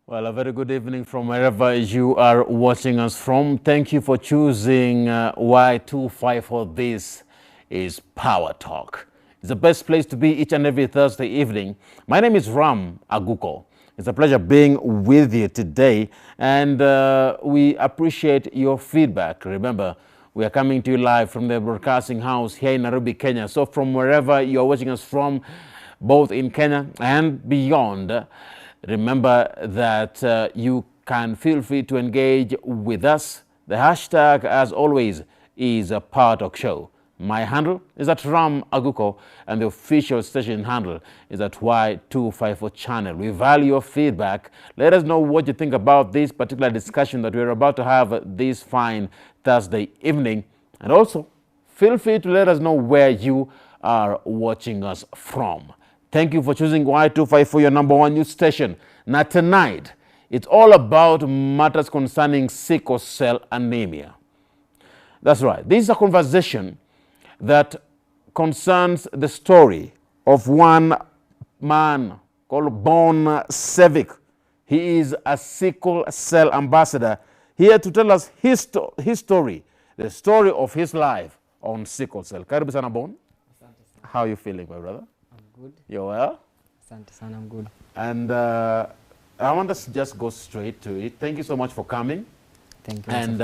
Well, a very good evening from wherever you are watching us from. Thank you for choosing Y254. This is Power Talk. It's the best place to be each and every Thursday evening. My name is Ram Aguko. It's a pleasure being with you today, and we appreciate your feedback. Remember, we are coming to you live from the broadcasting house here in Nairobi, Kenya. So from wherever you are watching us from, both in Kenya and beyond, remember that you can feel free to engage with us. The hashtag, as always, is a Power Talk Show. My handle is at Ram Aguko, and the official station handle is at Y254 channel. We value your feedback. Let us know what you think about this particular discussion that we're about to have this fine Thursday evening. And also, feel free to let us know where you are watching us from. Thank you for choosing Y254, your number one news station. Now tonight, it's all about matters concerning sickle cell anemia. That's right. This is a conversation that concerns the story of one man called Bon Sevic. He is a sickle cell ambassador here to tell us his story, the story of his life on sickle cell. Karibu sana Bon. How are you feeling, my brother? I'm good. You're well? Asante sana, I'm good. And I want us to just go straight to it. Thank you so much for coming. Thank you. And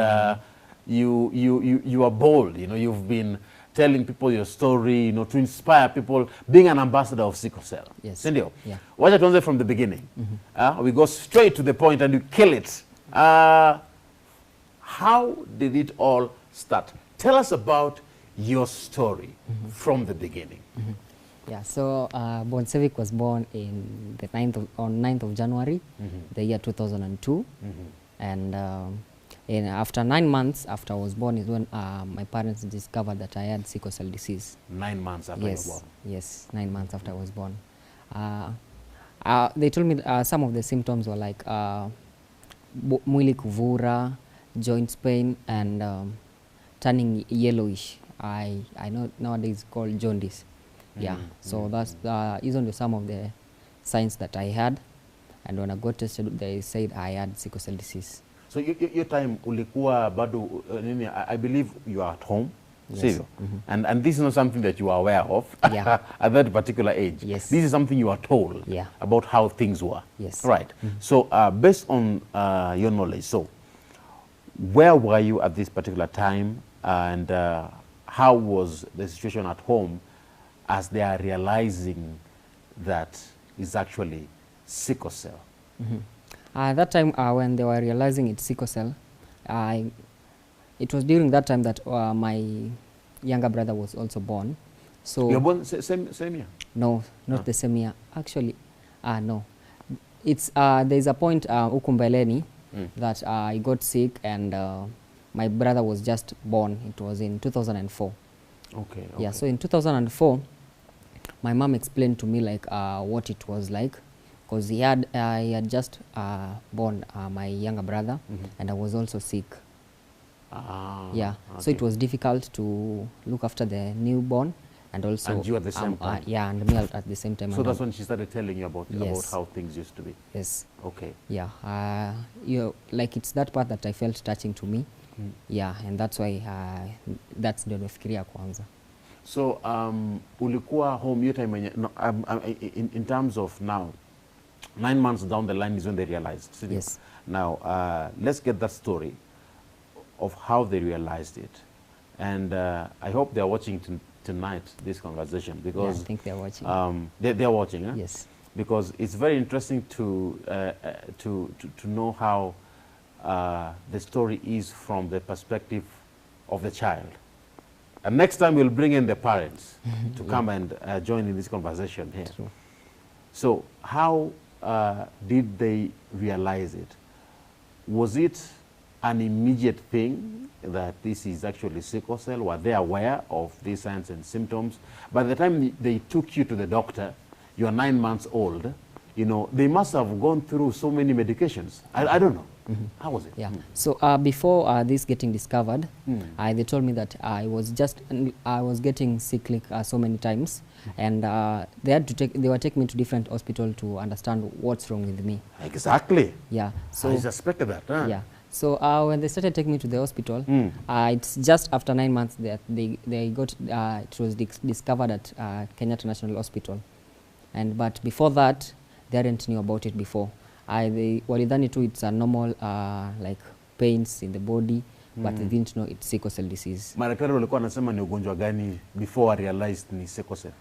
you are bold. You know, you've been telling people your story, you know, to inspire people, being an ambassador of sickle cell. Yes. Sindio? Yeah. Watch it from the beginning. We go straight to the point and you kill it. How did it all start? Tell us about your story from the beginning. Yeah, so Bon Sevic was born in the 9th of January, the year 2002. And after 9 months after I was born is when my parents discovered that I had sickle cell disease. 9 months after you were born? Yes, 9 months after I was born. They told me some of the symptoms were like mwili kuvura, joint pain, and turning yellowish. I know nowadays called jaundice. Yeah, so that's these are some of the signs that I had, and when I got tested, they said I had sickle cell disease. So your time ulikuwa bado I believe you are at home. Yes. And this is not something that you are aware of Yeah. at that particular age. Yes. This is something you are told about how things were. Yes. Right. So based on your knowledge, so where were you at this particular time, and how was the situation at home as they are realizing that it's actually sickle cell? At that time, when they were realizing it's sickle cell, it was during that time that my younger brother was also born. So you were born same year? No, not the same year. Actually, no. It's there's a point ukumbeleni that I got sick, and my brother was just born. It was in 2004. Okay. Yeah. So in 2004, my mom explained to me like what it was like, because he had just born my younger brother, and I was also sick. Yeah. Okay. So it was difficult to look after the newborn, and also and you at the same time. Yeah, and me at the same time. So that's when she started telling you about how things used to be. Yes. Okay. Yeah. Like it's that part that I felt touching to me. Yeah, and that's why that's the nafikiria kwanza. So ulikuwa home your time in terms of now 9 months down the line is when they realized. Yes. Now let's get that story of how they realized it, and I hope they are watching tonight this conversation, because I think they are watching. They are watching. Eh? Yes. Because it's very interesting to know how the story is from the perspective of the child. And next time we'll bring in the parents to come and join in this conversation here. True. So how did they realize it? Was it an immediate thing that this is actually sickle cell? Were they aware of these signs and symptoms? By the time they took you to the doctor, you're 9 months old, you know, they must have gone through so many medications. I don't know. How was it? Yeah. So before this getting discovered, they told me that I was getting sick like, so many times, and they were taking me to different hospitals to understand what's wrong with me. Exactly. Yeah. So I suspected that. Huh? yeah. So when they started taking me to the hospital, it's just after 9 months that they got it was discovered at Kenyatta National Hospital, but before that they hadn't knew about it before. Walidhani too it's a normal like pains in the body, but they didn't know it's sickle cell disease. Madaktari walikuwa wanasema ni ugonjwa gani before I realized ni sickle cell?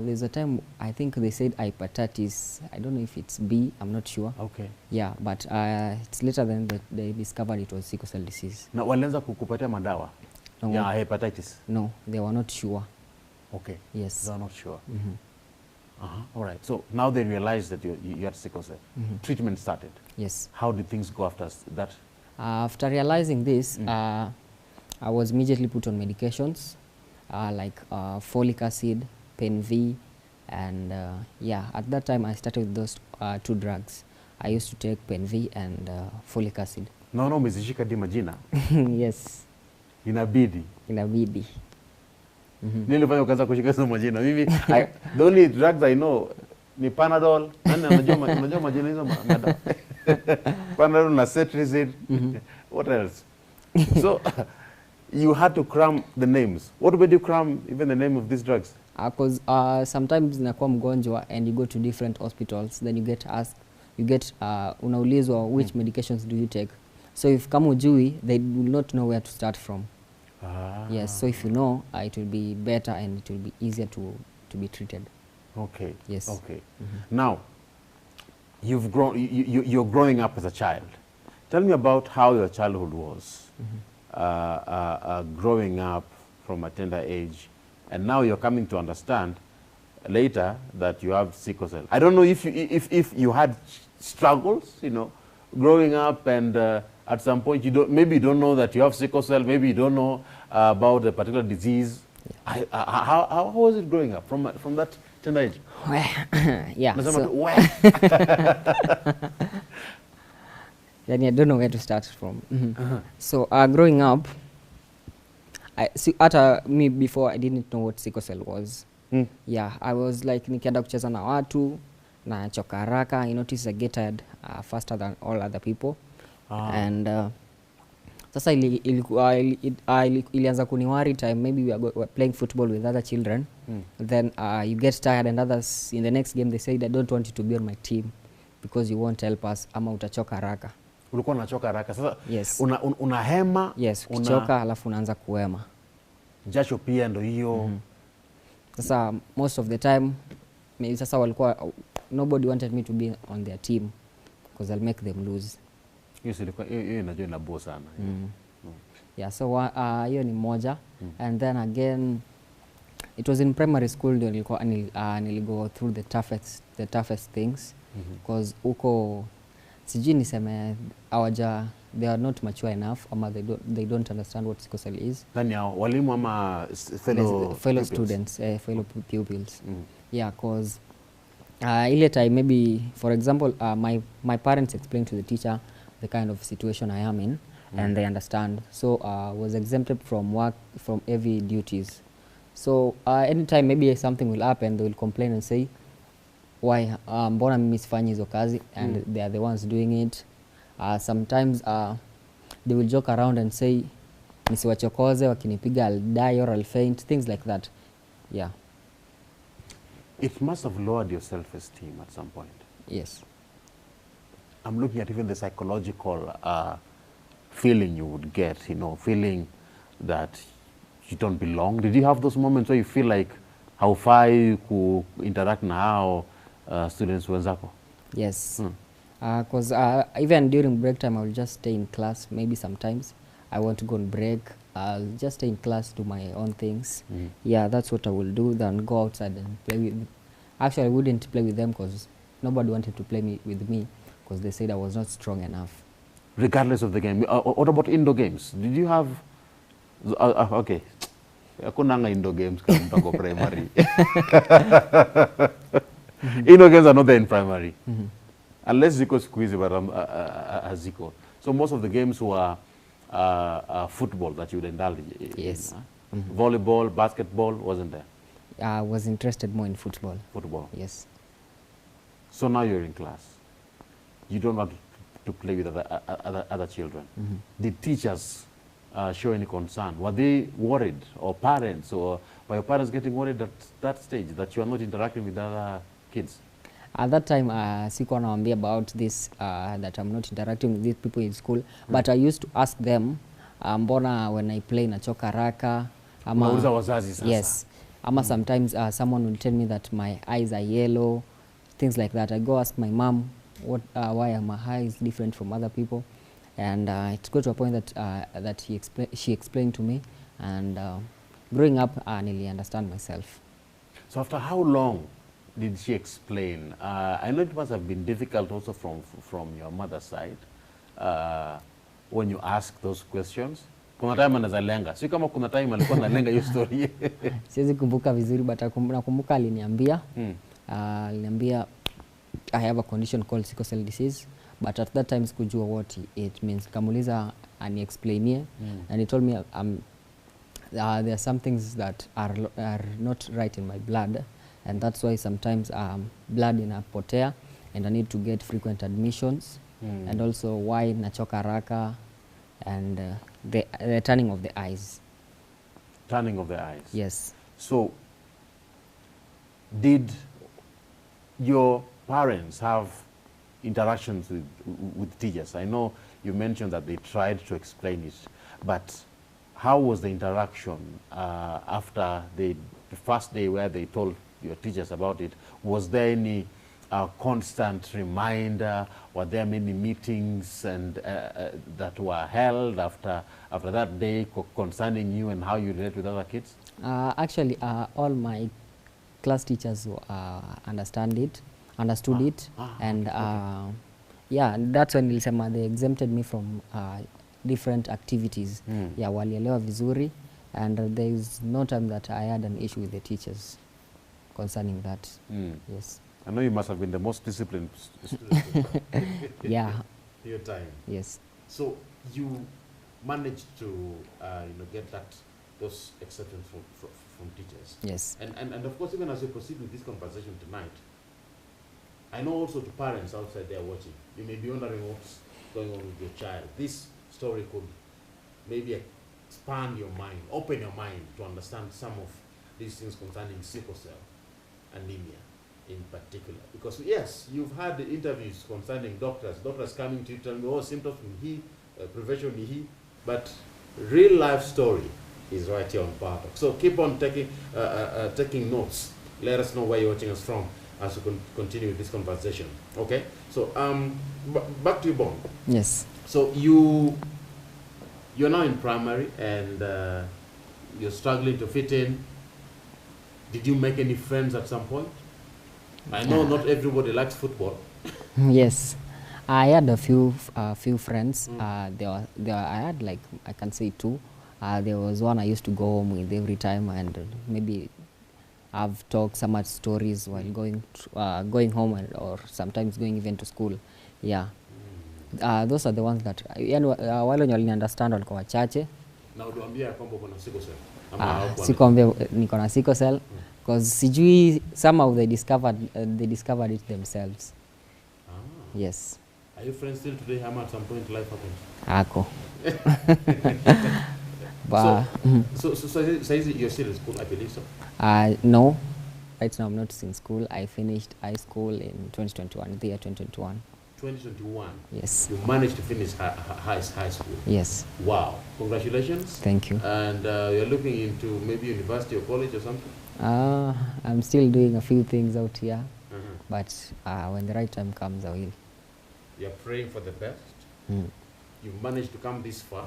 There's a time I think they said hepatitis. I don't know if it's B. I'm not sure. Okay. Yeah, but it's later than that they discovered it was sickle cell disease. Na walianza kukupatia madawa ya hepatitis? No, they were not sure. Okay. Yes. They are not sure. All right. So now they realized that you had sickle cell. Treatment started. Yes. How did things go after that? After realizing this, I was immediately put on medications like folic acid, Pen V, and yeah, at that time I started with those 2 drugs. I used to take Pen V and folic acid. No, umezishika di majina. Yes. Inabidi. Nilifanya ukaanza kushika hizo majina. Mimi the only drugs I know ni Panadol. Nani unajua majina hizo madawa? Panadol na Cetirizine. What else? So you had to cram the names. What made you cram even the name of these drugs? Because sometimes nakuwa mgonjwa and you go to different hospitals, then you get asked, unaulizwa which medications do you take. So if kama ujui, they will not know where to start from. Yes, so if you know, it will be better and it will be easier to be treated. Okay. Yes. Okay. Now, you've grown. You're growing up as a child. Tell me about how your childhood was. Growing up from a tender age, and now you're coming to understand later that you have sickle cell. I don't know if you had struggles, you know, growing up, and at some point maybe you don't know that you have sickle cell, maybe you don't know about a particular disease. Yeah. How was it growing up from that tender age? Yeah. Then I don't know where to start from. So growing up, me before I didn't know what sickle cell was. Yeah, I was like nikienda kucheza na watu na choka haraka. I noticed I get tired faster than all other people. And sasa ilianza kuniwari time maybe we are playing football with other children. Then you get tired, and others in the next game they say I don't want you to be on my team because you won't help us ama utachoka haraka. Ulikuwa unachoka haraka. Sasa yes. Unahema. Yes, ukichoka alafu unaanza kuhema. Jasho pia ndo hiyo. Sasa most of the time maybe sasa walikuwa nobody wanted me to be on their team because I'll make them lose. Hiyo inajua inabo sana. Yeah, so hiyo ni moja. And then again it was in primary school ndio niligo through the toughest things because uko sijui niseme they are not mature enough ama they don't understand what sickle cell is. Nani hao walimu ama fellow students, fellow pupils. Yeah, because ile time maybe for example my parents explained to the teacher the kind of situation I am in, and they understand. So was exempted from work, from heavy duties. So anytime maybe something will happen, they will complain and say why mbona mimi sifanyi hizo kazi, and they are the ones doing it. Sometimes they will joke around and say nisiwachokoze, wakinipiga I'll die or I'll faint, things like that. Yeah. It must have lowered your self-esteem at some point. Yes. I'm looking at even the psychological feeling you would get, you know, feeling that you don't belong. Did you have those moments where you feel like haufai ku interact na hao students wenzako? Yes. Because even during break time, I will just stay in class. Maybe sometimes I want to go on break. I'll just stay in class, do my own things. Yeah, that's what I will do. Then go outside and play with them. Actually, I wouldn't play with them because nobody wanted to play with me because they said I was not strong enough. Regardless of the game. What about indoor games? Did you have... okay. Hakuna indoor games kama mtango primary. Indoor games are not there in primary. Unless Zico squeeze, but Zico. So most of the games were football that you would indulge in. Yes. Volleyball, basketball wasn't there. I was interested more in football. Football. Yes. So now you're in class. You don't want to play with other children. Did teachers show any concern? Were they worried, or parents, or were your parents getting worried at that stage that you are not interacting with other kids? At that time, sikuwa nawaambia about this, that I'm not interacting with these people in school, but I used to ask them, mbona when I play nachoka haraka, ama wazazi sasa. Yes, ama sometimes someone will tell me that my eyes are yellow, things like that. I go ask my mom why are my eyes different from other people, and it got to a point that she explained to me, and growing up, I nearly understand myself. So after how long did she explain? I know it must have been difficult also from your mother's side when you ask those questions. Kuna time anaweza lenga. Si kama kuna time alikuwa analenga hiyo story. Siwezi kumbuka vizuri, but nakumbuka aliniambia, I have a condition called sickle cell disease, but at that time sikujua what it means. Kamuliza ani explainie, and he told me there are some things that are not right in my blood, and that's why sometimes blood inapotea and I need to get frequent admissions, and also why nachoka haraka, and the turning of the eyes. Turning of the eyes. Yes. So did your parents have interactions with teachers? I know you mentioned that they tried to explain it, but how was the interaction after the first day where they told your teachers about it? Was there any constant reminder? Were there many meetings and that were held after that day concerning you and how you relate with other kids? Actually, all my class teachers understood it, and okay. Yeah, that's when nilisema they exempted me from different activities. Yeah, walielewa vizuri, and there is no time that I had an issue with the teachers concerning that. Yes. I know you must have been the most disciplined student. Yeah. Your time. Yes. So you managed to get those exceptions from teachers. Yes. And of course, even as we proceed with this conversation tonight, I know also to parents outside there watching, you may be wondering what's going on with your child. This story could maybe expand your mind, open your mind to understand some of these things concerning sickle cell anemia in particular. Because yes, you've had the interviews concerning doctors coming to you telling me, oh, symptoms in prevention in but real life story is right here on Power Talk. So keep on taking notes. Let us know where you're watching us from as we continue with this conversation. Okay? So back to you, Bon. Yes. So you're now in primary and you're struggling to fit in. Did you make any friends at some point? I know not everybody likes football. Yes, I had a few friends. I had, like, I can say two. There was one I used to go home with every time, and maybe I've talked so much stories while going home, or sometimes going even to school. Yeah. Those are the ones that wale wenye waliniunderstand walikuwa wachache. Na uliwaambia kwamba uko na sickle cell? Sikuambia niko na sickle cell, because sijui somehow they discovered it themselves. Yes. Are you friends still today? How at some point life happened? Ako. So you're still in school, I believe so? No. Right now I'm not in school. I finished high school in 2021, the year 2021. 2021? Yes. You managed to finish high school? Yes. Wow. Congratulations. Thank you. And you're looking into maybe university or college or something? I'm still doing a few things out here, but when the right time comes, I will. You're praying for the best. You've managed to come this far.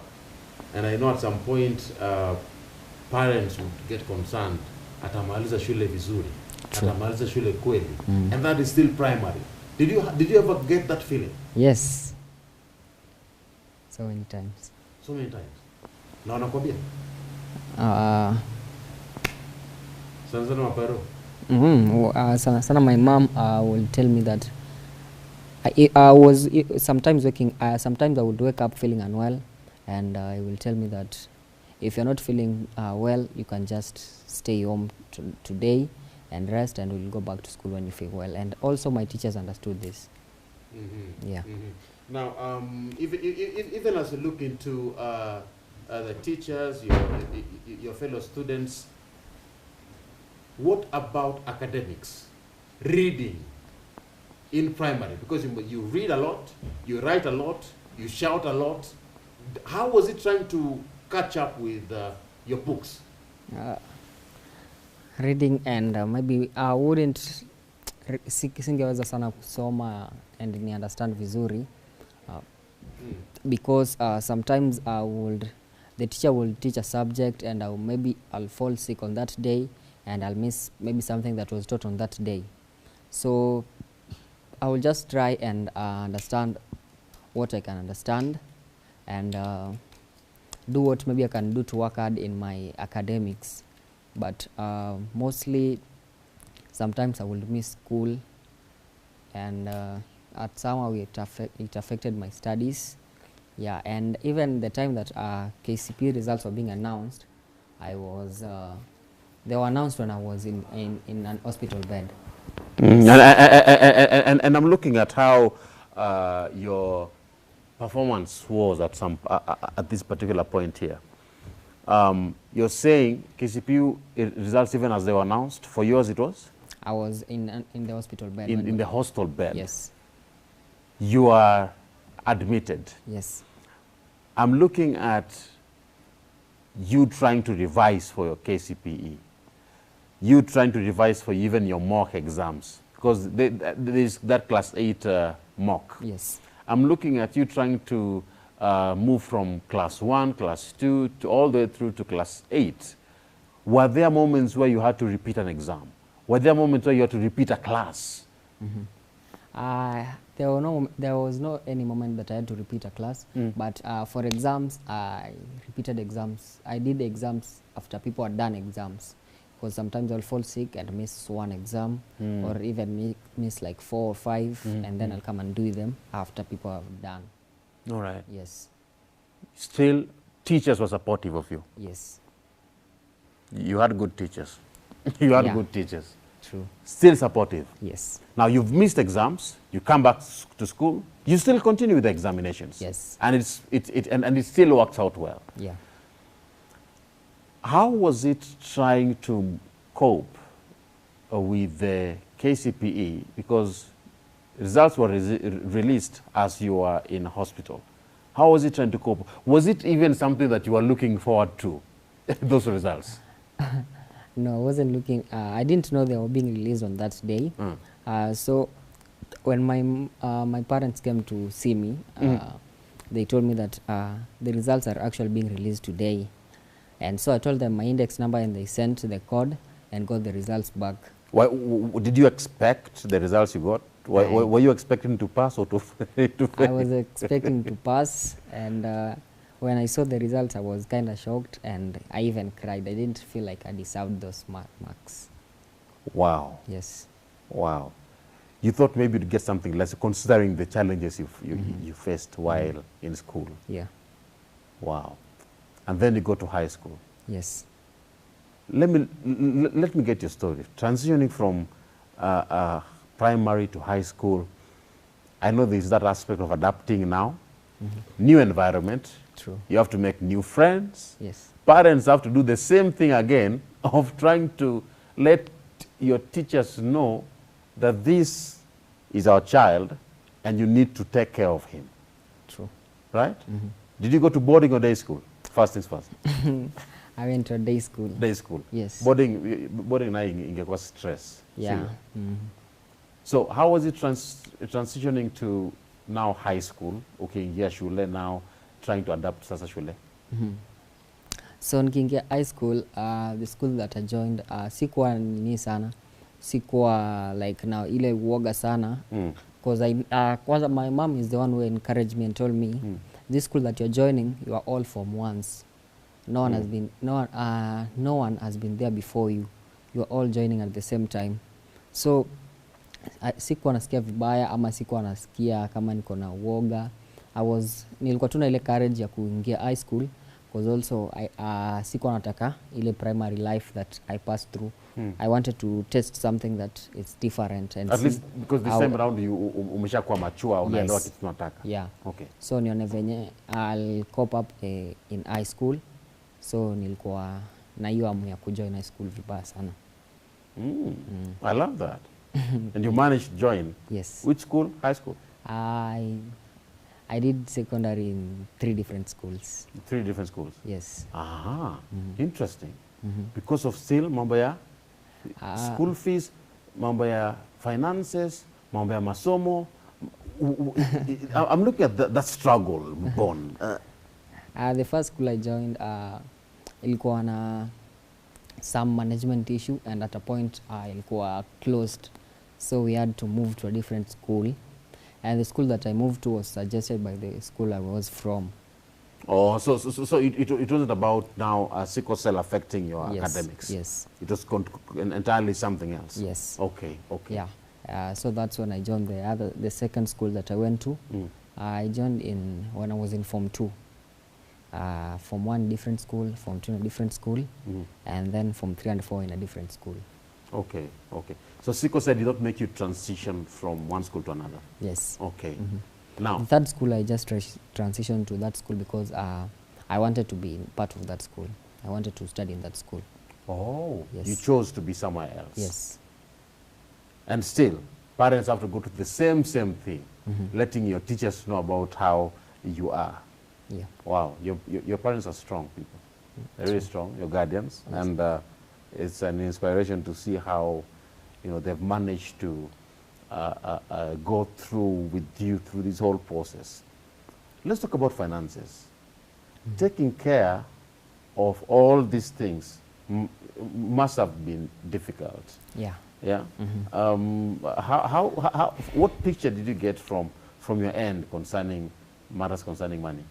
And I know at some point parents would get concerned. Atamaliza shule vizuri. Atamaliza shule kweli. And that is still primary. Did you ever get that feeling? Yes. So many times. So many times. Na wanakwambia? Uh, Sana mapero. Sana sana my mom will tell me that sometimes sometimes I would wake up feeling unwell, and he will tell me that if you're not feeling well, you can just stay home today and rest, and we'll go back to school when you feel well. And also my teachers understood this. Yeah. Now, even as you look into the teachers, your fellow students, what about academics? Reading in primary, because you read a lot, you write a lot, you shout a lot. How was it trying to catch up with your books? Reading and maybe I wouldn't singeweza sana kusoma and ni understand vizuri because sometimes the teacher will teach a subject and maybe I'll fall sick on that day and I'll miss maybe something that was taught on that day. So I will just try and understand what I can understand and do what maybe I can do to work hard in my academics. But mostly sometimes I will miss school, and at somehow it affected my studies. Yeah, and even the time that KCP results were being announced, they were announced when I was in an hospital bed. And I'm looking at how your performance was at this particular point here. You're saying KCPU results even as they were announced. For yours, it was? I was in the hospital bed. In the hostel bed? Yes. You are admitted? Yes. I'm looking at you trying to revise for your KCPE. You trying to revise for even your mock exams. Because there's that class 8 mock. Yes. I'm looking at you trying to move from class 1, class 2, to all the way through to class 8. Were there moments where you had to repeat an exam? Were there moments where you had to repeat a class? There was no any moment that I had to repeat a class, but for exams, I repeated exams. I did exams after people had done exams, because sometimes I'll fall sick and miss one exam, or even miss like 4 or 5, and then I'll come and do them after people have done. All right. Yes. Still, teachers were supportive of you? Yes. You had good teachers. You had Yeah. good teachers. True. Still supportive? Yes. Now, you've missed exams, you come back to school, you still continue with the examinations. Yes. And it still works out well. Yeah. How was it trying to cope with the KCPE? Because results were released as you were in hospital. How was it trying to cope? Was it even something that you were looking forward to, those results? No, I wasn't looking. I didn't know they were being released on that day. So when my parents came to see me, they told me that the results are actually being released today. And so I told them my index number, and they sent the code and got the results back. Did you expect the results you got? Were you expecting to pass or to fail? I was expecting to pass, and when I saw the results, I was kind of shocked, and I even cried. I didn't feel like I deserved those marks. Wow. Yes. Wow. You thought maybe you'd get something less, considering the challenges you faced while in school. Yeah. Wow. And then you go to high school. Yes. Let me get your story. Transitioning from primary to high school, I know there's that aspect of adapting now. New environment. True. You have to make new friends. Yes. Parents have to do the same thing again of trying to let your teachers know that this is our child and you need to take care of him. True. Right? Did you go to boarding or day school? First things first. I went to a day school. Day school. Yes. Boarding na ingekuwa stress. Yeah. So how was it transitioning to now high school? Okay, yeah, shule now, trying to adapt sasa shule. So nikiingia high school, the school that I joined, sikuwa nini sana. Sikuwa like now ile uoga sana. Because kwanza my mom is the one who encouraged me and told me, this school that you're joining, you are all Form 1s. No one has been there before you. you are all joining at the same time. So sikuwa nasikia vibaya ama sikuwa nasikia kama niko na uoga. Nilikuwa tu na ile courage ya kuingia high school, because also sikuwa nataka ile primary life that I passed through. I wanted to test something that is different and at least because this time around you umeshakuwa mature, unaelewa kitu tunataka. Yeah. Okay. So nione venye I'll cope up in high school. So nilikuwa na hiyo amu ya kujoin high school vibaya sana. I love that. And you managed to join? Yes. Which school? High school? I did secondary in 3 different schools. 3 different schools? Yes. Aha, interesting. Because of still mambo ya school fees, mambo ya finances, mambo ya masomo. I'm looking at that struggle, Bon. The first school I joined, ilikuwa na some management issue, and at a point ilikuwa closed, so we had to move to a different school, and the school that I moved to was suggested by the school I was from. Oh, so it wasn't about now sickle cell affecting your academics. Yes. It was entirely something else. Yes. Okay. Okay. Yeah. So that's when I joined the second school that I went to. I joined when I was in Form 2. Form 1 different school, Form 2 in a different school, and then Form 3 and 4 in a different school. Okay. Okay. So sickle cell did not make you transition from one school to another? Yes. Okay. Now, the third school, I just transitioned to that school because I wanted to be part of that school. I wanted to study in that school. Oh, yes. You chose to be somewhere else. Yes. And still, parents have to go to the same thing, letting your teachers know about how you are. Yeah. Wow, your parents are strong people, very strong, your guardians, yes. And it's an inspiration to see how, they've managed to go through with you through this whole process. Let's talk about finances. Taking care of all these things must have been difficult. Yeah. Yeah. What picture did you get from your end concerning matters concerning money?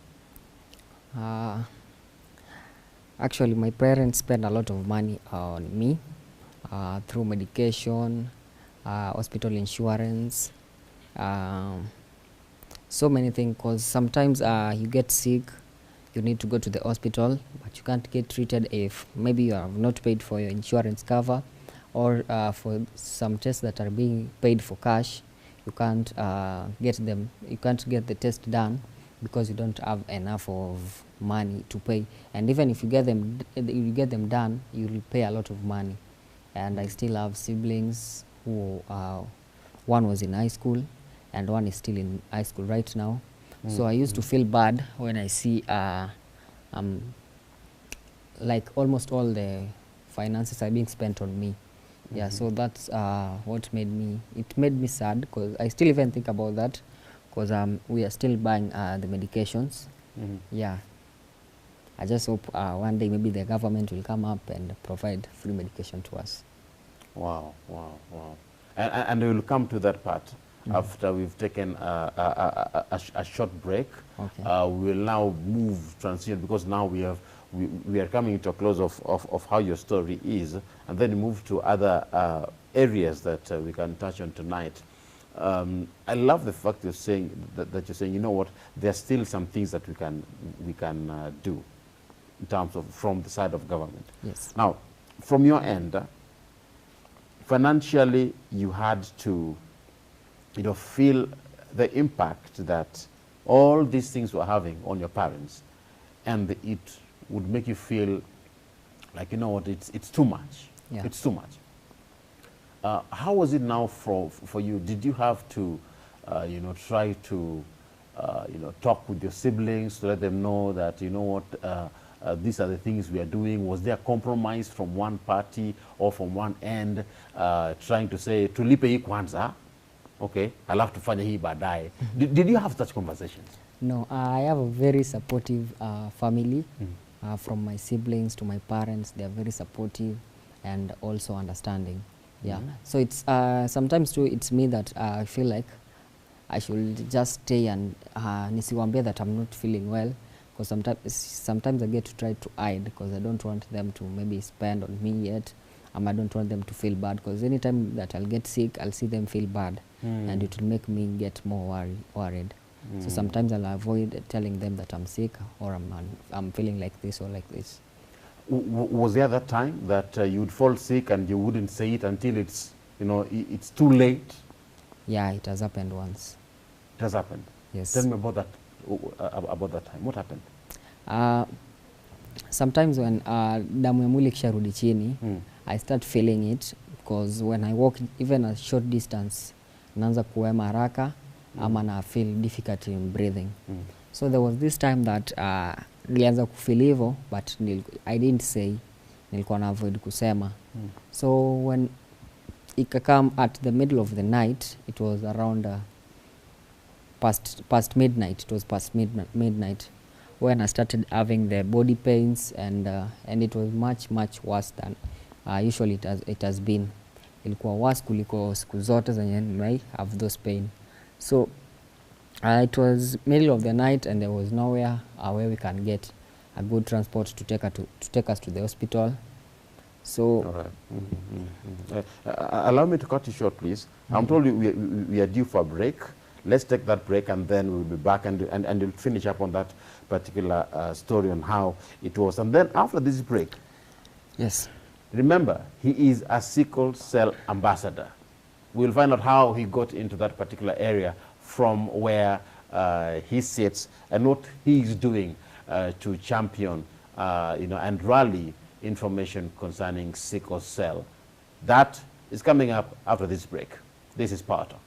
Actually, my parents spend a lot of money on me through medication, hospital insurance, so many things, because sometimes you get sick, you need to go to the hospital, but you can't get treated if maybe you have not paid for your insurance cover, or for some tests that are being paid for cash, you can't get the test done because you don't have enough of money to pay. And even if you get them done, you will pay a lot of money. And I still have siblings who one was in high school and one is still in high school right now. So I used to feel bad when I see like almost all the finances are being spent on me. Yeah, so that's what made me sad, because I still even think about that, because we are still buying the medications. Yeah, I just hope one day maybe the government will come up and provide free medication to us. Wow. And we will come to that part after we've taken a short break. Okay. We will now transition, because now we are coming to a close of how your story is, and then move to other areas that we can touch on tonight. I love the fact you're saying that you're saying, you know what, there are still some things that we can do in terms of from the side of government. Yes. Now, from your end, financially, you had to, feel the impact that all these things were having on your parents, and it would make you feel like, you know what, it's too much. Yeah. It's too much. How was it now for you? Did you have to, try to, talk with your siblings to let them know that, you know what, these are the things we are doing? Was there a compromise from one party or from one end, trying to say, tulipe hii kwanza, okay, I'll have to fanya hii baadaye? Did you have such conversations? No, I have a very supportive family. From my siblings to my parents, they are very supportive and also understanding. Yeah. So it's sometimes too, it's me that I feel like I should just stay and nisiwambie that I'm not feeling well, because sometimes I get to try to hide, because I don't want them to maybe spend on me yet, I don't want them to feel bad, because anytime that I'll get sick, I'll see them feel bad, and it will make me get more worried. So sometimes I'll avoid telling them that I'm sick, or I'm feeling like this or like this. Was there that time that you would fall sick and you wouldn't say it until it's, it's too late? Yeah, it has happened once. It has happened? Yes. Tell me about that time. What happened? Sometimes when damu ya mwili kisharudi chini, I start feeling it, because when I walk even a short distance, naanza kuhema haraka, ama na feel difficulty in breathing. So there was this time that nilianza kufeel hivyo, but I didn't say, nilikuwa na avoid kusema. So when it came at the middle of the night, it was around past midnight. It was past midnight when I started having the body pains, and it was much worse than usually it has been. Ilikuwa worse kuliko siku zote zenye nimei have those pain. So it was middle of the night, and there was nowhere where we can get a good transport to take us to the hospital. So all right. Allow me to cut you short, please. I'm told we are due for a break. Let's take that break, and then we'll be back, and you'll finish up on that particular story on how it was. And then after this break, yes, remember, he is a sickle cell ambassador. We'll find out how he got into that particular area from where he sits, and what he is doing to champion, and rally information concerning sickle cell. That is coming up after this break. This is Power Talk.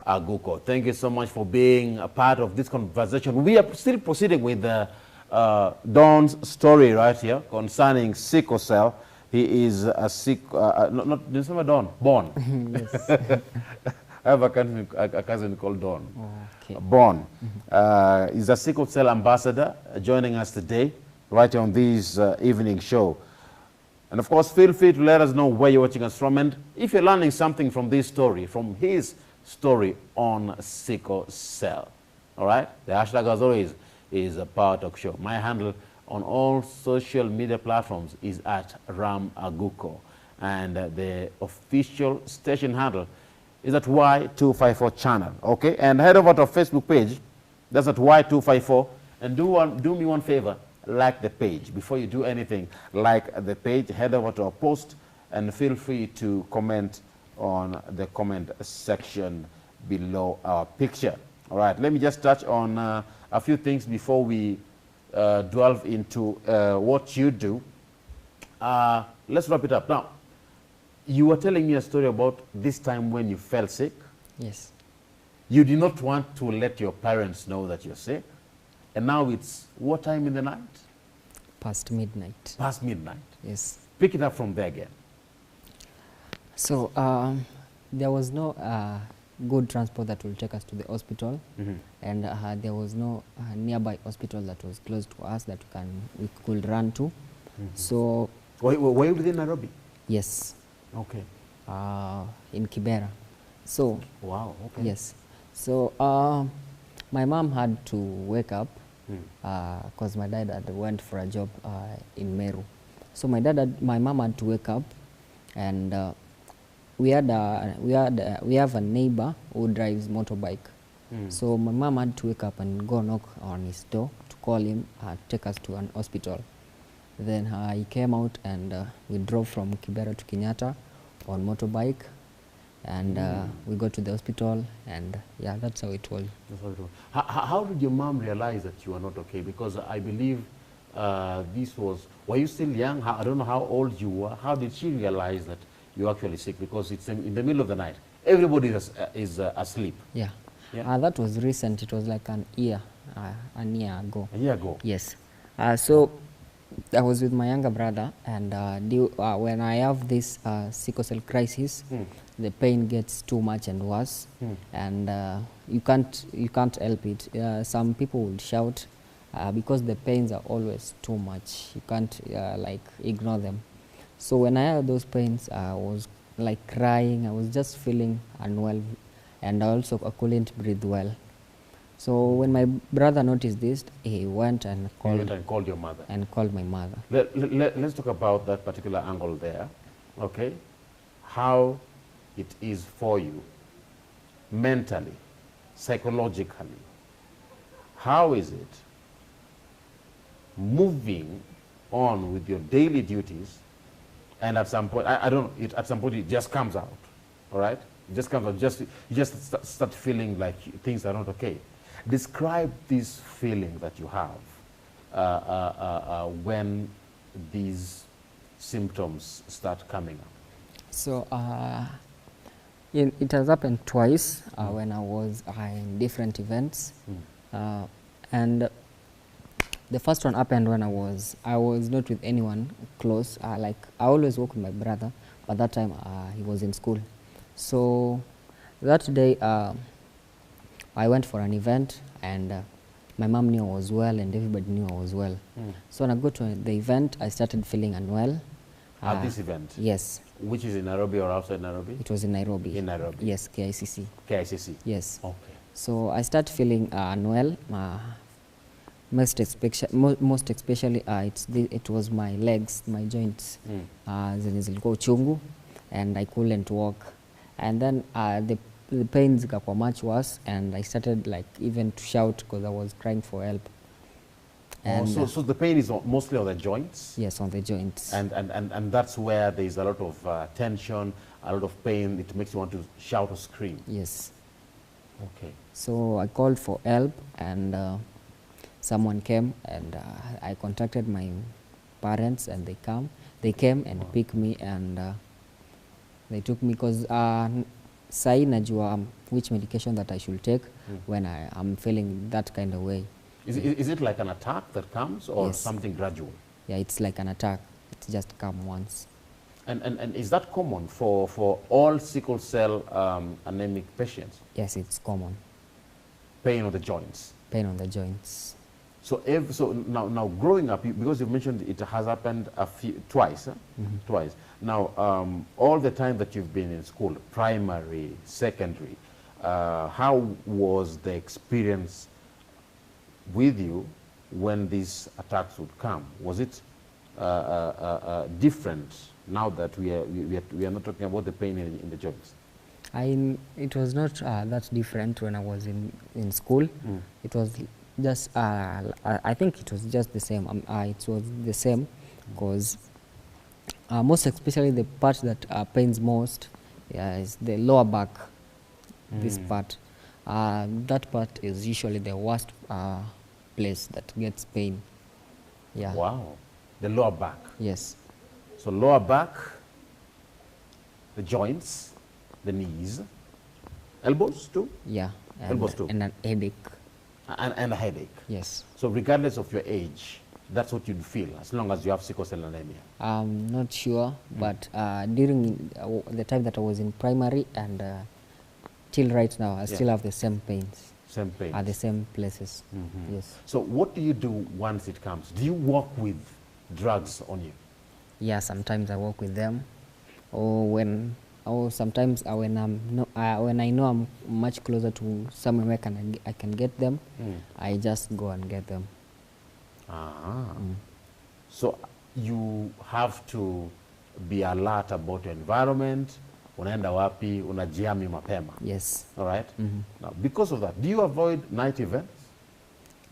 Aguko, thank you so much for being a part of this conversation. We are still proceeding with Don's story right here concerning sickle cell. He is a Don, Bon. yes. I have a cousin called Don. Oh, okay. Bon. He's a sickle cell ambassador joining us today right on this evening show. And of course, feel free to let us know where you're watching us from, and if you're learning something from this story, from his story on sickle cell. All right? The hashtag, as always, is a Power Talk Show. My handle on all social media platforms is at Ram Aguko, and the official station handle is at Y254 channel. Okay? And head over to our Facebook page. That's at Y254. And do me one favor. Like the page. Before you do anything, like the page, head over to our post, and feel free to comment on the comment section below our picture. All right, let me just touch on a few things before we delve into what you do. Let's wrap it up. Now, you were telling me a story about this time when you fell sick. Yes. You did not want to let your parents know that you're sick. And now it's what time in the night? Past midnight. Past midnight. Yes. Pick it up from there again. So there was no good transport that will take us to the hospital, and there was no nearby hospital that was close to us that we could run to. So were you within Nairobi? yes. Okay. In Kibera. So Wow. Okay. yes. So my mom had to wake up because my dad had went for a job in Meru. So my mom had to wake up, and we have a neighbor who drives motorbike. So my mom had to wake up and go knock on his door to call him, take us to an hospital. Then he came out, and we drove from Kibera to Kenyatta on motorbike, and we got to the hospital, and yeah, that's how it was. That's how it was. How did your mom realize that you were not okay? Because I believe were you still young? I don't know how old you were. How did she realize that you're actually sick? Because it's in the middle of the night. Everybody is asleep. Yeah. Yeah. That was recent. It was like an year ago. A year ago? Yes. So I was with my younger brother, and when I have this sickle cell crisis, the pain gets too much and worse, and you can't help it. Some people will shout because the pains are always too much. You can't like ignore them. So when I had those pains, I was like crying. I was just feeling unwell, and also I couldn't breathe well. So when my brother noticed this, he went and You called went and called your mother. my mother. Let's talk about that particular angle there, okay? How it is for you mentally, psychologically. How is it moving on with your daily duties, and at some point, I don't know, at some point it just comes out, all right? It just comes out, you just start feeling like things are not okay. Describe this feeling that you have when these symptoms start coming up. So it has happened twice when I was in different events, and the first one happened when I was not with anyone close. Like I always walk with my brother, but that time he was in school. So that day I went for an event, and my mom knew I was well, and everybody knew I was well. So when I go to the event, I started feeling unwell. At this event? Yes. Which is in Nairobi or outside Nairobi? It was in Nairobi. In Nairobi? Yes, KICC. KICC? Yes. Okay. So I started feeling unwell. Most especially it was my legs, my joints zenye zilikuwa uchungu, and I couldn't walk. And then the pains got much worse, and I started like even to shout because I was crying for help. And so the pain is mostly on the joints? Yes, on the joints. And that's where there is a lot of tension, a lot of pain. It makes you want to shout or scream. Yes. Okay. So I called for help, and someone came, and I contacted my parents, and they came and picked me, and they took me because sai najua which medication that I should take when I'm feeling that kind of way. Is it like an attack that comes, or Yes. something gradual? Yeah, it's like an attack. It just come once. And is that common for all sickle cell anemic patients? Yes, it's common. Pain on the joints? Pain on the joints. So now growing up, because you mentioned it has happened twice, huh? Twice. Now, all the time that you've been in school, primary, secondary, how was the experience with you when these attacks would come? Was it different now that we are not talking about the pain in the joints? It was not that different when I was in school. It was just I think it was just the same. It was the same because most especially the part that pains most is the lower back. This part, that part is usually the worst place that gets pain. Yeah. Wow, the lower back. Yes. So lower back, the joints, the knees, elbows too? Yeah. Elbows too. And an headache. And a headache. Yes. So regardless of your age, that's what you'd feel as long as you have sickle cell anemia? I'm not sure, but during the time that I was in primary and till right now, I still have the same pains. Same pains. At the same places. Yes. So what do you do once it comes? Do you walk with drugs on you? Yeah, sometimes I walk with them, or sometimes when I know I'm much closer to somewhere where I can get them, I just go and get them. So you have to be alert about your environment. Unaenda wapi, unajihami mapema. Yes. All right? Now, because of that, do you avoid night events?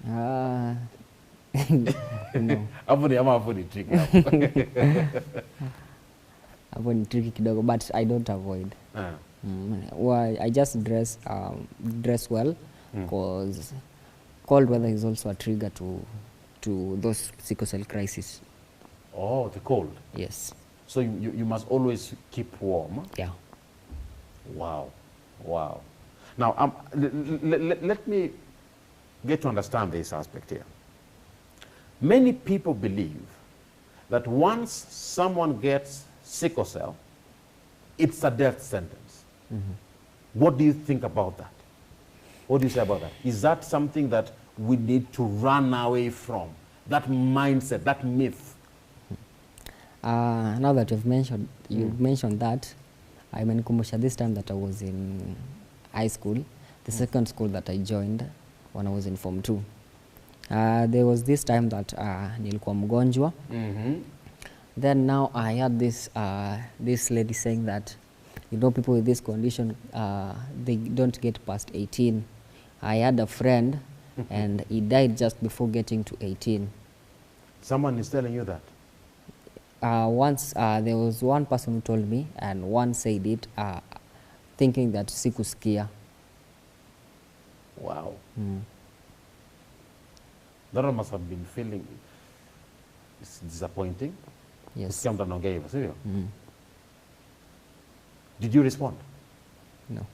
No. Hapo ni tricky. Hapo ni tricky kidogo, but I don't avoid. Well, I just dress well, because cold weather is also a trigger to those sickle cell crises. Oh, the cold. Yes. So you must always keep warm. Yeah. Wow. Wow. Now, let me get to understand this aspect here. Many people believe that once someone gets sickle cell, it's a death sentence. What do you think about that? What do you say about that? Is that something that we need to run away from? That mindset, that myth? Now that you've mentioned that, imenikumbusha this time that I was in high school, the second school that I joined when I was in Form 2. There was this time that nilikuwa mgonjwa. Then now I had this lady saying that, you know, people with this condition, they don't get past 18. I had a friend and he died just before getting to 18. Someone is telling you that? Once there was one person who told me, and one said it, thinking that sikusikia. Wow. That one must have been feeling it's disappointing. Yes. Did you respond? No.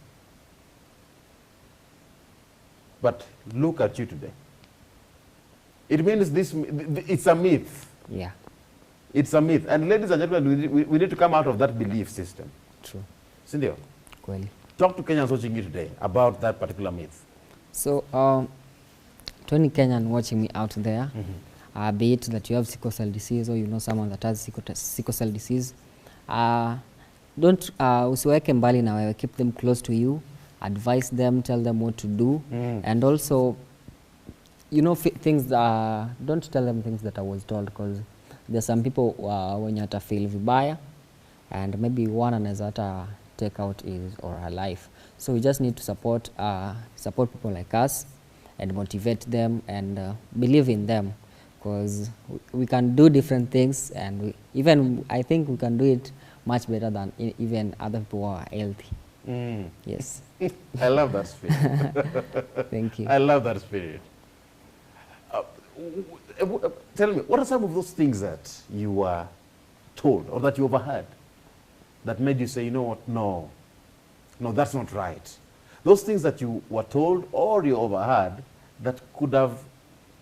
But look at you today. It means it's a myth. Yeah. It's a myth. And ladies and gentlemen, we need to come out of that belief system. True. Sindio? Kweli. Talk to Kenyans watching you today about that particular myth. So, to any Kenyan watching me out there, be it that you have sickle cell disease or you know someone that has sickle cell disease, don't usiweke mbali na wewe, keep them close to you, advise them, tell them what to do, and also, you know, things don't tell them things that I was told, because there's some people when you feel vibaya, and maybe one anaweza hata take out his or her life. So we just need to support people like us and motivate them and believe in them, because we can do different things, and I think we can do it much better than even other people who are healthy. Yes. I love that spirit. Thank you. I love that spirit. Tell me, what are some of those things that you were told or that you overheard that made you say, you know what, no, that's not right? Those things that you were told or you overheard that could have,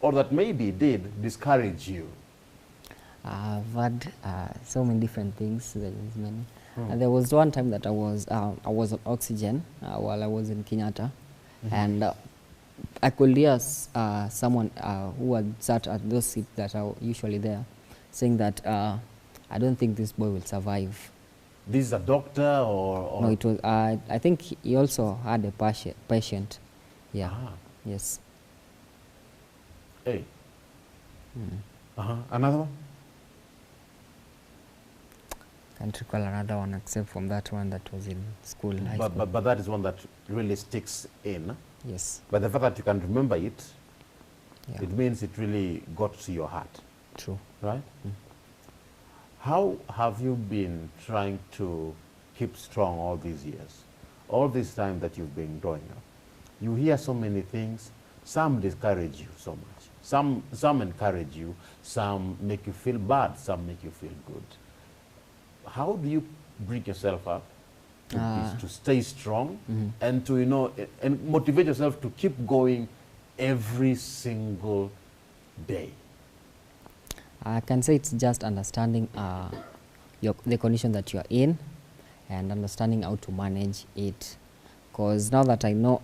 or that maybe did discourage you. I've had so many different things. There is many. There was one time that I was on oxygen while I was in Kenyatta, and I could hear someone who had sat at those seats that are usually there, saying that I don't think this boy will survive. This is a doctor or? No, it was. I think he also had a patient. Yeah. Yes. Hey. Another one? Can't recall another one except from that one that was in school. But that is one that really sticks in. Yes. But the fact that you can remember it, Yeah. it means it really got to your heart. True. Right? How have you been trying to keep strong all these years? All this time that you've been growing up. You hear so many things. Some discourage you so much. Some encourage you. Some make you feel bad. Some make you feel good. How do you bring yourself up to stay strong and to, you know, and motivate yourself to keep going every single day? I can say it's just understanding the condition that you are in and understanding how to manage it. Because now that I know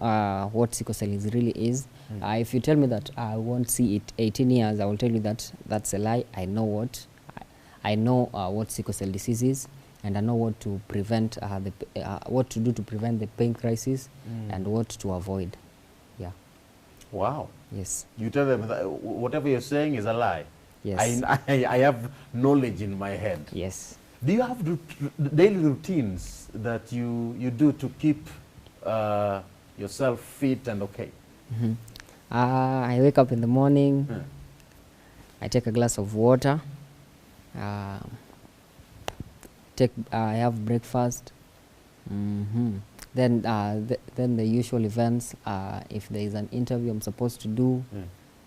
what sickle cell really is, if you tell me that I won't see it 18 years, I will tell you that that's a lie. I know what sickle cell disease is, and I know what to prevent what to do to prevent the pain crisis and what to avoid. Yeah. Wow. Yes. You tell them that whatever you're saying is a lie. Yes. I have knowledge in my head. Yes. Do you have daily routines that you do to keep yourself fit and okay? I wake up in the morning. I take a glass of water. I have breakfast. Then the usual events. If there is an interview I'm supposed to do,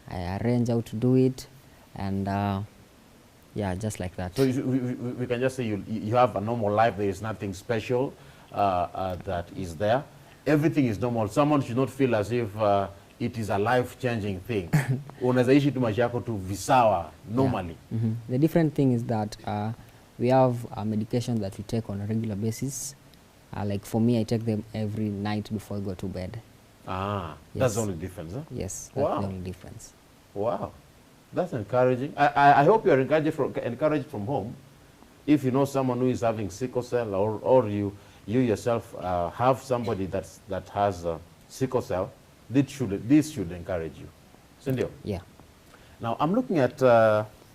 I arrange how to do it, and yeah, just like that. So we can just say you have a normal life. There is nothing special that is there. Everything is normal. Someone should not feel as if it is a life-changing thing. Unaweza ishi tu maisha yako tu visawa normally. The different thing is that we have medication that we take on a regular basis. Like for me, I take them every night before I go to bed. Yes. That's the only difference, huh? Yes, that's the only difference. Wow, that's encouraging. I hope you are encouraged from home. If you know someone who is having sickle cell, or you you yourself have somebody that has sickle cell, this should encourage you. Cindy? Yeah. Now, I'm looking at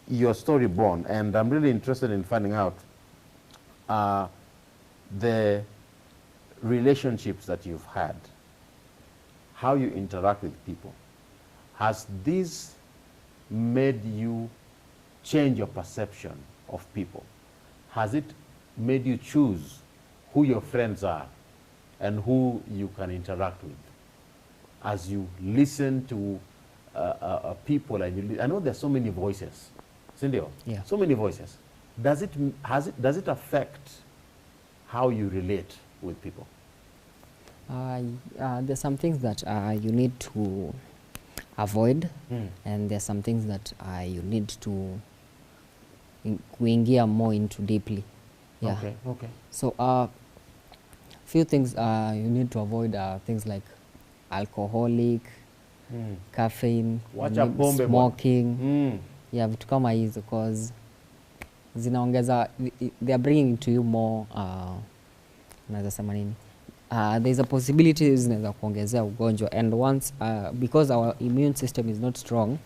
your story, Bon, and I'm really interested in finding out the relationships that you've had, how you interact with people. Has this made you change your perception of people? Has it made you choose who your friends are and who you can interact with? As you listen to people, and I know there's so many voices, Cindy, Yeah. so many voices. Does it affect how you relate with people? There's some things that you need to avoid, Mm. and there's some things that you need to kuingia more into deeply. Yeah. Okay, okay. So few things you need to avoid are things like alcoholic, Mm. caffeine, Wacha maybe pombe bwana. smoking. Mm. Yeah, vitu kama hizo cause zinaongeza, they are bringing to you more naweza sema nini, there's a possibility zinaweza kuongezea ugonjwa, and once because our immune system is not strong,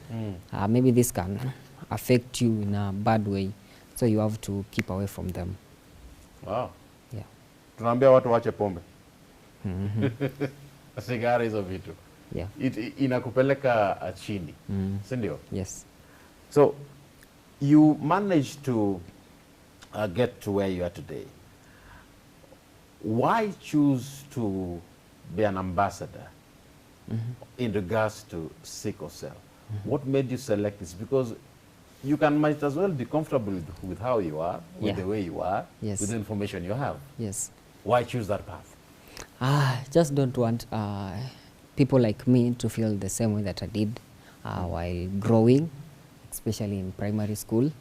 maybe this can affect you in a bad way, so you have to keep away from them. Wow. Yeah. Tunaambia watu wache pombe. Sigara hizo vitu. Yeah. Inakupeleka chini. Si ndio? Yes. So you managed to get to where you are today. Why choose to be an ambassador in regards to sickle cell? What made you select this? Because you might as well be comfortable with how you are, with the way you are, Yes. with the information you have. Yes. Why choose that path? Just don't want people like me to feel the same way that I did while growing, especially in primary school.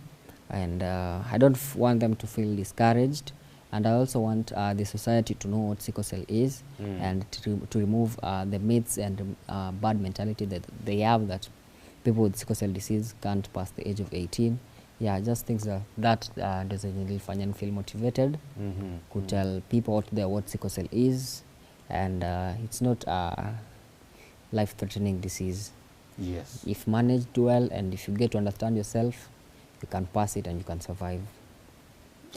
And I don't want them to feel discouraged. And I also want the society to know what sickle cell is, and to remove the myths and bad mentality that they have, that people with sickle cell disease can't pass the age of 18. Yeah, just things that doesn't really feel motivated to tell people out there what sickle cell is, and it's not a life-threatening disease. Yes. If managed well, and if you get to understand yourself, you can pass it and you can survive.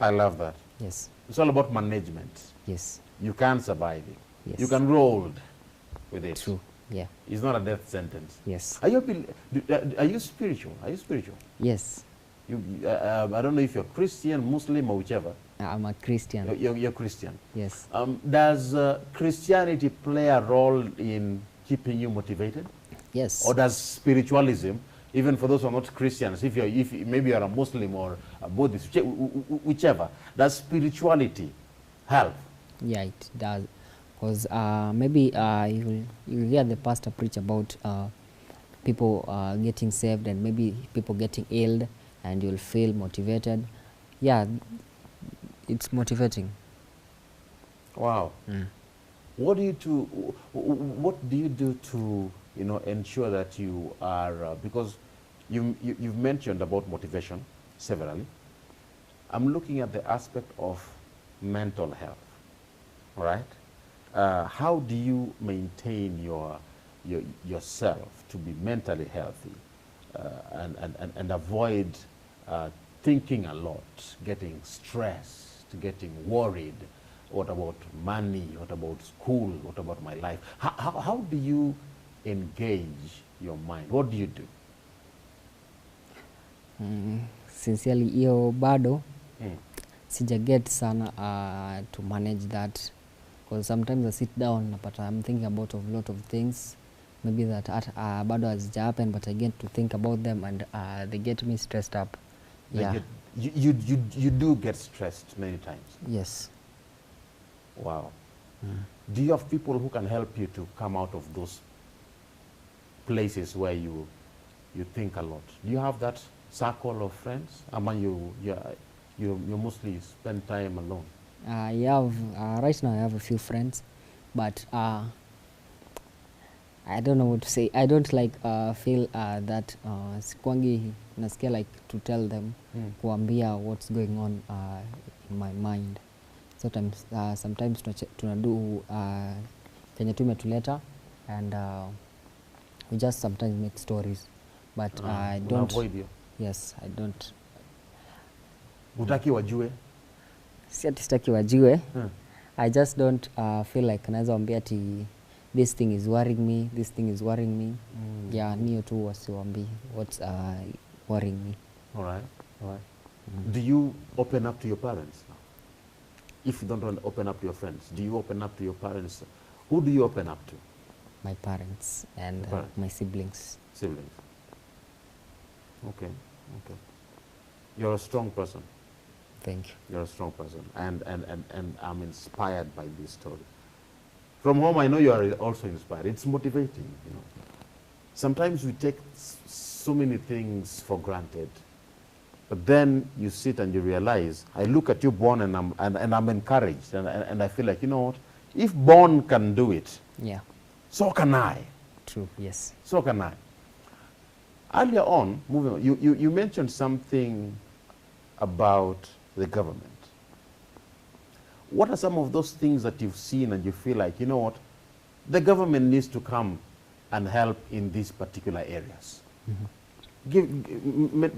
I love that. Yes. It's all about management. Yes. You can survive it. Yes. You can roll with it. True. Yeah. It's not a death sentence. Yes. Are you spiritual? Are you spiritual? Yes. I don't know if you're Christian, Muslim, or whichever. I'm a Christian. You're Christian. Yes. Does Christianity play a role in keeping you motivated? Yes. Or does spiritualism, even for those who are not Christians, if maybe you're a Muslim or a Buddhist, whichever, does spirituality help? Yeah, it does. Because maybe you hear the pastor preach about people getting saved, and maybe people getting ill, and you'll feel motivated. Yeah, it's motivating. Wow. What do you do to ensure that you are because you've mentioned about motivation severally. I'm looking at the aspect of mental health. All right. How do you maintain yourself to be mentally healthy and avoid thinking a lot, getting stressed, getting worried? What about money? What about school? What about my life? How do you engage your mind? What do you do? Sincerely, hiyo bado sijaget sana to manage that, because sometimes I sit down but I'm thinking about a lot of things maybe that bado hazija happen, but I get to think about them, and they get me stressed up. You do get stressed many times. Yes. Wow. Do you have people who can help you to come out of those places where you think a lot? Do you have that circle of friends? You mostly spend time alone? Right now I have a few friends, but I don't know what to say. I don't feel that sikwangi nasikia like to tell them, kuambia what's going on in my mind. Sometimes tunadu kenye tu imetuleta, and we just sometimes make stories, but I don't avoid you. Yes, I don't. Utaki wajue? Si ati sitaki wajue. I just don't feel like naweza waambia ati this thing is worrying me, this thing is worrying me. Yeah, niyo tu wasiwaambi what's worrying me. All right. Do you open up to your parents now? If you don't want to open up to your friends, do you open up to your parents? Who do you open up to? My parents and Parents. my siblings. Siblings. Okay. You're a strong person. Thank you. You're a strong person, and I'm inspired by this story. From home, I know you are also inspired. It's motivating, you know. Sometimes we take so many things for granted, but then you sit and you realize. I look at you, Bon, and I'm encouraged, and I feel like, you know what? If Bon can do it, Yeah. so can I. True. Yes. So can I. Earlier on, moving on, you mentioned something about the government. What are some of those things that you've seen and you feel like, you know what, the government needs to come and help in these particular areas?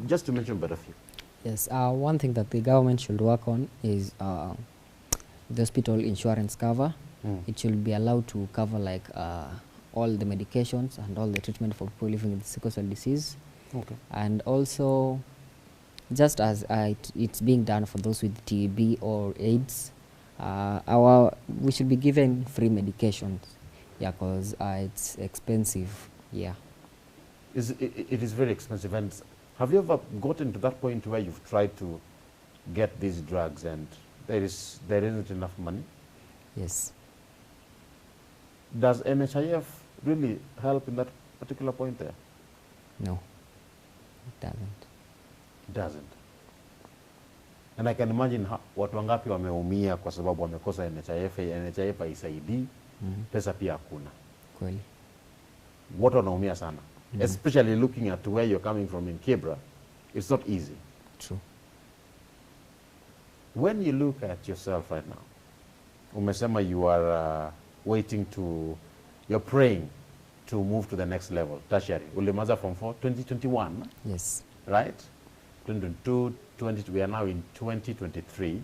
Just to mention but a few. Yes. One thing that the government should work on is the hospital insurance cover. It should be allowed to cover like all the medications and all the treatment for people living with sickle cell disease. Okay. And also, just as it's being done for those with TB or AIDS, we should be given free medications. Yeah, because it's expensive. Yeah. It is very expensive. And have you ever gotten to that point where you've tried to get these drugs and there isn't enough money? Yes. Does NHIF really help in that particular point there? No, it doesn't. It doesn't. And I can imagine watu wangapi wameumia kwa sababu wamekosa NHIF. NHIF haisaidii, pesa pia hakuna. Kweli. Watu wanaumia sana. Especially looking at where you're coming from in Kibra, it's not easy. True. When you look at yourself right now, umesema you are you're praying to move to the next level, tertiary. Ulimaza from 2021, Yes. right? 2022, we are now in 2023.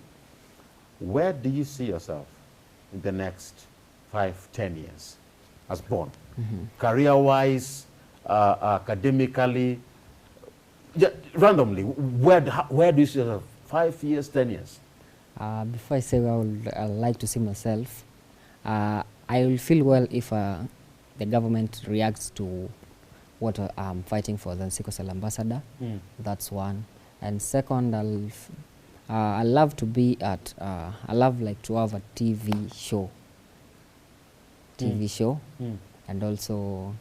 Where do you see yourself in the next 5-10 years as Bon? Career-wise, academically, randomly, where do you see yourself? 5 years, 10 years? Before I say where I would like to see myself, I will feel well if the government reacts to what I'm fighting for, the Sickle Cell Ambassador. That's one. And second, I love to be at, I love like to have a TV show. And also,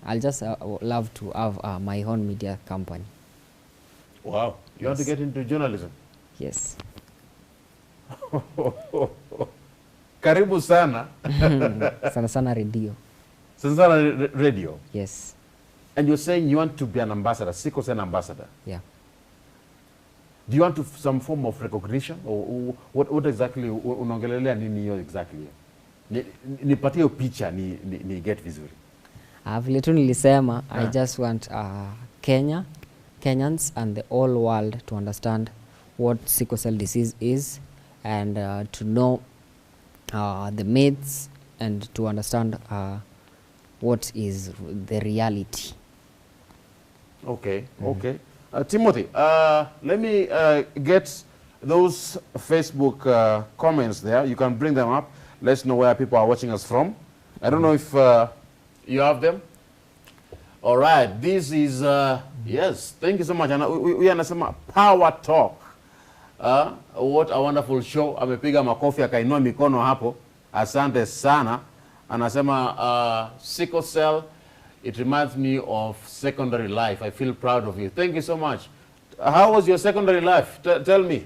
I'll just love to have my own media company. Wow. You want to get into journalism? Yes. Karibu sana. Sana radio. Sana radio. Yes. And you're saying you want to be an ambassador, Sickle Cell ambassador. Yeah. Do you want some form of recognition? Or what exactly, unaongelelea nini hiyo exactly? Nipatie hiyo picha ni get vizuri. Vile tu nilisema, I just want Kenyans and the whole world to understand what sickle cell disease is, and to know the myths, and to understand what is the reality. Okay, okay. Timothy, let me get those Facebook comments there. You can bring them up. Let's know where people are watching us from. I don't know if you have them. All right, this is, yes, thank you so much. And we anasema Power Talk. What a wonderful show. Amepiga makofi akainua mikono hapo. Asante sana. Anasema Sickle Cell, it reminds me of secondary life. I feel proud of you. Thank you so much. How was your secondary life? Tell me.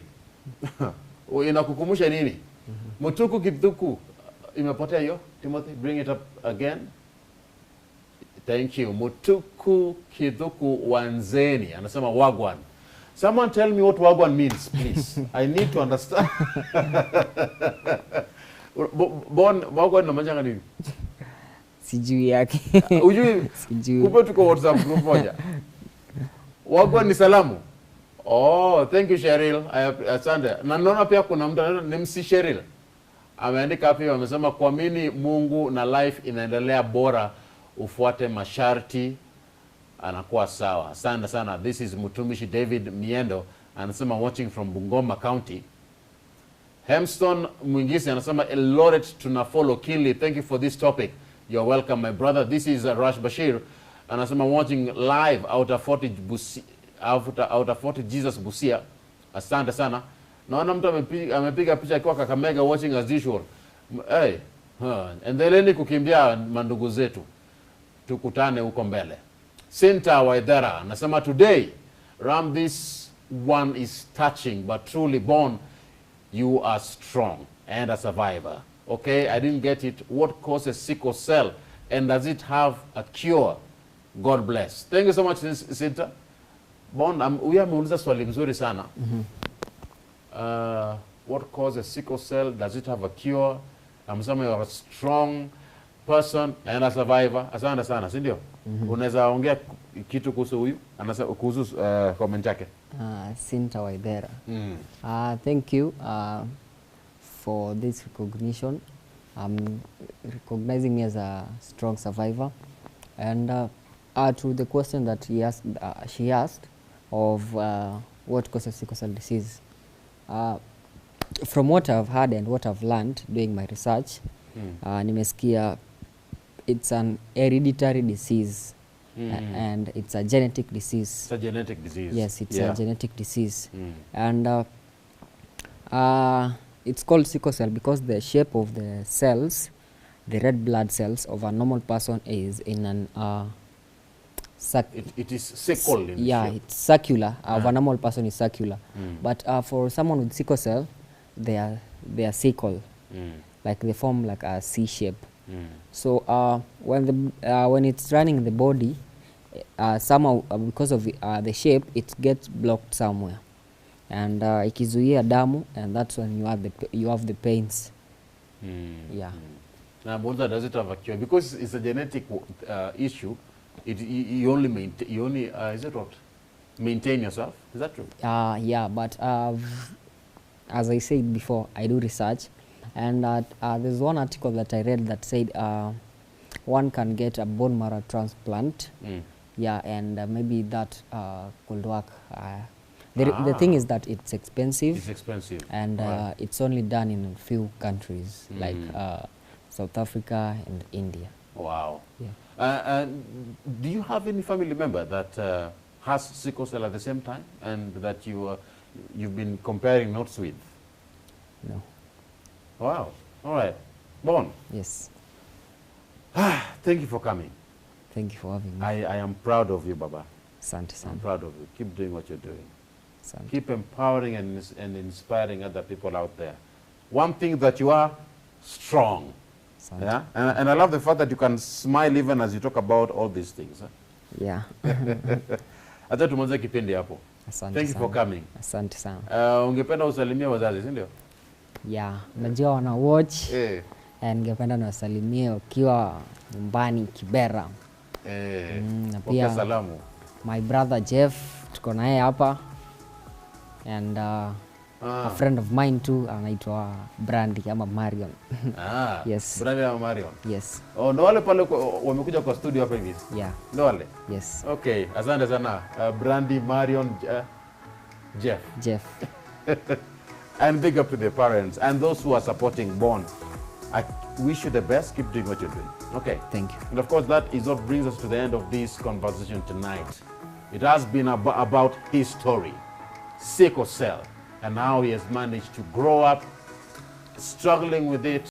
Inakukumusha nini? Mutuku Kiptuku. Imepotea hiyo? Timothy, bring it up again. Thank you. Mutuku Kidhuku Wanzeni. Anasema Wagwan. Someone tell me what wagwan means, please. I need to understand. Bon, wagwan inamaanisha nini? Sijui yake. Ujui? Sijui. Kumbe tuko WhatsApp group moja. Wagwan ni salamu. Oh, thank you Cheryl. Asante. Na naona pia kuna mtu ni MC Cheryl. Ameandika hapo amesema kuamini Mungu na life inaendelea bora, ufuate masharti anakuwa sawa. Asante sana. This is Mutumishi David Miendo anasema watching from Bungoma County. Hemston Mwingisi anasema Eldoret tunafollow Kili. Thank you for this topic. You're welcome my brother. This is Rash Bashir anasema watching live out of 40 Jesus Busia. Asante sana. Naona mtu amepiga picha akiwa Kakamega watching as usual. Hey, endeleni kukimbia mandugu zetu. Tukutane huko mbele. Sinta Waidera anasema today Ram, this one is touching but truly Born, you are strong and a survivor. Okay, I didn't get it. What causes sickle cell and does it have a cure? God bless. Thank you so much Sinta. Bon, huyu ameuliza swali mzuri sana. What causes sickle cell? Does it have a cure? Amesema you are a strong person and a survivor. Asante sana, si ndio? Unaweza ongea kitu kuhusu huyu? Anasema kuhusu comment yake. Sinta Waidera. Thank you for this recognition. Recognizing me as a strong survivor. And to the question that she asked of what causes sickle cell disease. From what I've heard and what I've learned doing my research, nimesikia it's an hereditary disease and it's a genetic disease. It's a genetic disease. Yes, it's a genetic disease. And it's called sickle cell because the shape of the cells, the red blood cells of a normal person is in an it is sickle in shape. It's circular. Of a normal person is circular. But for someone with sickle cell, they are sickle. Like they form like a C shape. So when it's running in the body, somehow because of the shape, it gets blocked somewhere, and ikizuia damu, and that's when you have the pains. Yeah. Now, does it have a cure? Because it's a genetic issue. You only is it what? Maintain yourself? Is that true? Yeah, but as I said before, I do research, and there's one article that I read that said one can get a bone marrow transplant. Yeah, and maybe that could work. The thing is that it's expensive. It's expensive, and it's only done in a few countries like South Africa and India. Wow. Yeah. Do you have any family member that has sickle cell at the same time, and that you've been comparing notes with? No. Wow. All right. Bon. Yes. Thank you for coming. Thank you for having me. I am proud of you, Baba. Asante. I'm proud of you. Keep doing what you're doing. Asante. Keep empowering and inspiring other people out there. One thing that you are, strong. Asante. Yeah? And I love the fact that you can smile even as you talk about all these things. Huh? Yeah. Hata tumalize kipindi hapo. Asante. Thank you for coming. Asante sana. Ungependa usalimie wazazi, si ndio? Yeah, najua wana watch. Ningependa niwasalimie ukiwa nyumbani Kibera. Na pia salamu. My brother Jeff, tuko naye hapa. And a friend of mine too, anaitwa Brandy ama Marion. Yes. Brandy ama Marion. Yes. Oh, ndo wale pale wamekuja kwa studio hapa hivi. Yeah. Ndo wale. Yes. Okay, asante sana. Brandy, Marion, Jeff. And big up to the parents and those who are supporting Bon. I wish you the best. Keep doing what you're doing. Okay. Thank you. And of course, that is what brings us to the end of this conversation tonight. It has been about his story, sickle cell, and how he has managed to grow up, struggling with it,